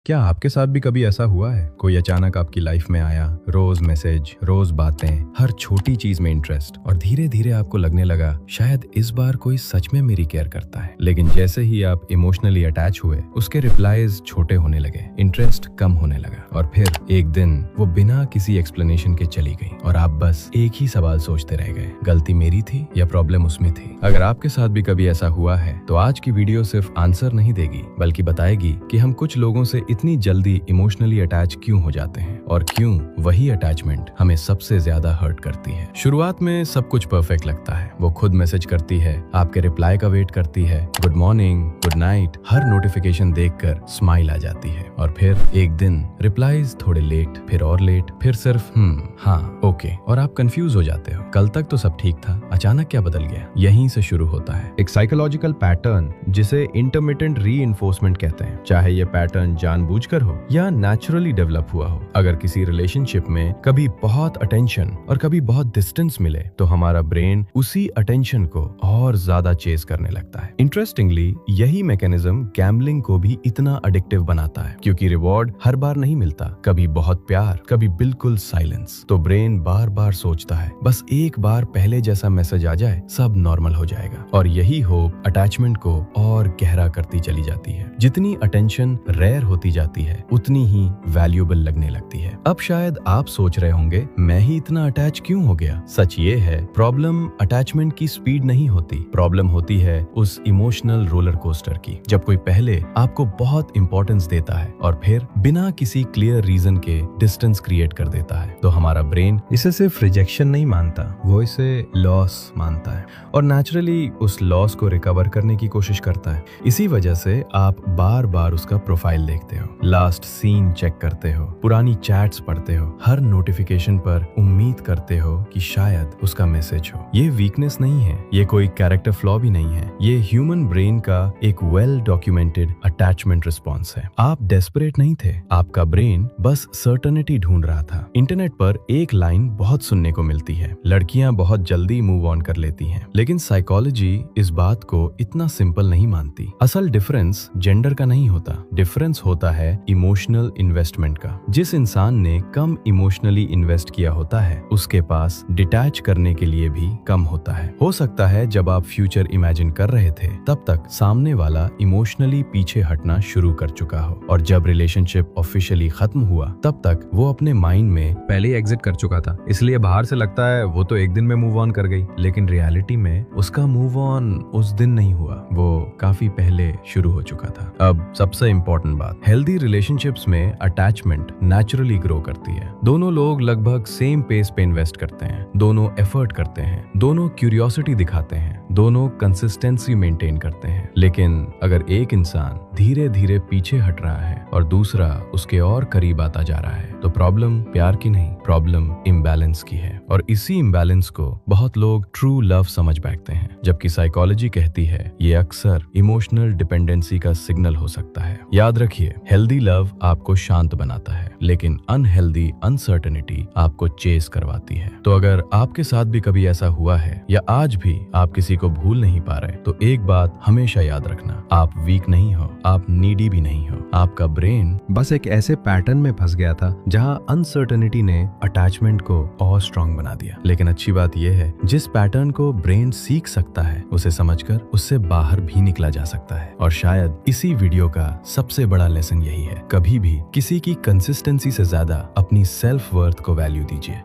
क्या आपके साथ भी कभी ऐसा हुआ है? कोई अचानक आपकी लाइफ में आया, रोज मैसेज, रोज बातें, हर छोटी चीज में इंटरेस्ट, और धीरे धीरे आपको लगने लगा शायद इस बार कोई सच में मेरी केयर करता है। लेकिन जैसे ही आप इमोशनली अटैच हुए, उसके रिप्लाईज छोटे होने लगे, इंटरेस्ट कम होने लगा, और फिर एक दिन वो बिना किसी एक्सप्लेनेशन के चली गई और आप बस एक ही सवाल सोचते रह गए, गलती मेरी थी या प्रॉब्लम उसमें थी? अगर आपके साथ भी कभी ऐसा हुआ है तो आज की वीडियो सिर्फ आंसर नहीं देगी, बल्कि बताएगी कि हम कुछ लोगों से इतनी जल्दी इमोशनली अटैच क्यों हो जाते हैं और क्यों वही अटैचमेंट हमें सबसे ज्यादा हर्ट करती है। शुरुआत में सब कुछ परफेक्ट लगता है। वो खुद मैसेज करती है, आपके रिप्लाई का वेट करती है, गुड मॉर्निंग, गुड नाइट, हर नोटिफिकेशन देखकर स्माइल आ जाती है। और फिर एक दिन रिप्लाईज थोड़े लेट, फिर और लेट, फिर सिर्फ हाँ, ओके, और आप कंफ्यूज हो जाते हो। कल तक तो सब ठीक था, अचानक क्या बदल गया? यहीं से शुरू होता है एक साइकोलॉजिकल पैटर्न जिसे इंटरमिटेंट रीइंफोर्समेंट कहते हैं। चाहे ये पैटर्न जानबूझकर हो या नेचुरली डेवलप हुआ हो, अगर किसी रिलेशनशिप में कभी बहुत अटेंशन और कभी बहुत डिस्टेंस मिले तो हमारा ब्रेन उसी अटेंशन को और ज्यादा चेज करने लगता है। इंटरेस्टिंगली यही मैकेनिज्म गैम्बलिंग को भी इतना एडिक्टिव बनाता है, क्योंकि रिवॉर्ड हर बार नहीं मिलता, कभी बहुत प्यार, कभी बिल्कुल साइलेंस। तो ब्रेन बार बार सोचता है बस एक बार पहले जैसा मैसेज आ जाए, सब नॉर्मल हो जाएगा। और यही होप अटैचमेंट को और गहरा करती चली जाती है। जितनी अटेंशन रेयर होती जाती है उतनी ही वैल्यूएबल लगने लगती है। अब शायद आप सोच रहे होंगे मैं ही इतना अटैच क्यों हो गया? सच ये है, प्रॉब्लम अटैचमेंट की स्पीड नहीं होती, प्रॉब्लम होती है उस इमोशनल रोलर कोस्टर की। जब कोई पहले आपको बहुत इंपॉर्टेंस देता है और फिर बिना किसी क्लियर रीजन के डिस्टेंस क्रिएट कर देता है, तो हमारा ब्रेन इसे सिर्फ रिजेक्शन नहीं मानता, वो इसे लॉस मानता है और नेचुरली उस लॉस को रिकवर करने की कोशिश करता है। इसी वजह से आप बार बार उसका प्रोफाइल देखते हो, लास्ट सीन चेक करते हो, पुरानी चैट्स पढ़ते हो, हर नोटिफिकेशन पर उम्मीद करते हो कि शायद उसका मैसेज हो। ये वीकनेस नहीं है, ये कोई कैरेक्टर फ्लॉ भी नहीं है, ये ह्यूमन ब्रेन का एक वेल डॉक्यूमेंटेड अटैचमेंट रिस्पॉन्स है। आप डेस्परेट नहीं थे, आपका ब्रेन बस सर्टेनिटी ढूंढ रहा था। इंटरनेट पर एक लाइन बहुत सुनने को मिलती है, लड़कियां बहुत जल्दी मूव ऑन कर लेती हैं, लेकिन साइकोलॉजी इस बात को इतना सिंपल नहीं मानती। असल डिफरेंस जेंडर का नहीं होता, डिफरेंस होता है इमोशनल इन्वेस्टमेंट का। जिस इंसान ने कम इमोशनली इन्वेस्ट किया होता है, उसके पास डिटैच करने के लिए भी कम होता है। हो सकता है जब आप फ्यूचर इमेजिन कर रहे थे तब तक सामने वाला इमोशनली पीछे हटना शुरू कर चुका हो, और जब रिलेशनशिप ऑफिशियली खत्म हुआ तब तक वो अपने माइंड में पहले ही एग्जिट कर चुका था। इसलिए बाहर से लगता है वो तो एक दिन में मूव ऑन कर गई, लेकिन रियलिटी में उसका मूव ऑन उस दिन नहीं हुआ, वो काफी पहले शुरू हो चुका था। अब सबसे इम्पोर्टेंट बात, हेल्दी रिलेशनशिप्स में अटैचमेंट नेचुरली ग्रो करती है। दोनों लोग लगभग सेम पेस पे इन्वेस्ट करते हैं, दोनों एफर्ट करते हैं, दोनों क्यूरियोसिटी दिखाते हैं, दोनों कंसिस्टेंसी मेंटेन करते हैं। लेकिन अगर एक इंसान धीरे धीरे पीछे हट रहा है और दूसरा उसके और करीब आता जा रहा है, तो प्रॉब्लम प्यार की नहीं, प्रॉब्लम इम्बैलेंस की है। और इसी इम्बैलेंस को बहुत लोग ट्रू लव समझ बैठते हैं, जबकि साइकोलॉजी कहती है ये अक्सर इमोशनल डिपेंडेंसी का सिग्नल हो सकता है। याद रखिए, हेल्दी लव आपको शांत बनाता है, लेकिन अनहेल्दी अनसर्टेनिटी आपको चेस करवाती है। तो अगर आपके साथ भी कभी ऐसा हुआ है या आज भी आप किसी को भूल नहीं पा रहे, तो एक बात हमेशा याद रखना, आप वीक नहीं हो, आप नीडी भी नहीं हो। आपका ब्रेन बस एक ऐसे पैटर्न में फंस गया था जहां अनसर्टेनिटी ने अटैचमेंट को और स्ट्रांग बना दिया। लेकिन अच्छी बात यह है, जिस पैटर्न को ब्रेन सीख सकता है, उसे समझकर उससे बाहर भी निकला जा सकता है। और शायद इसी वीडियो का सबसे बड़ा लेसन यही है, कभी भी किसी की कंसिस्टेंसी से ज्यादा अपनी सेल्फ वर्थ को वैल्यू दीजिए।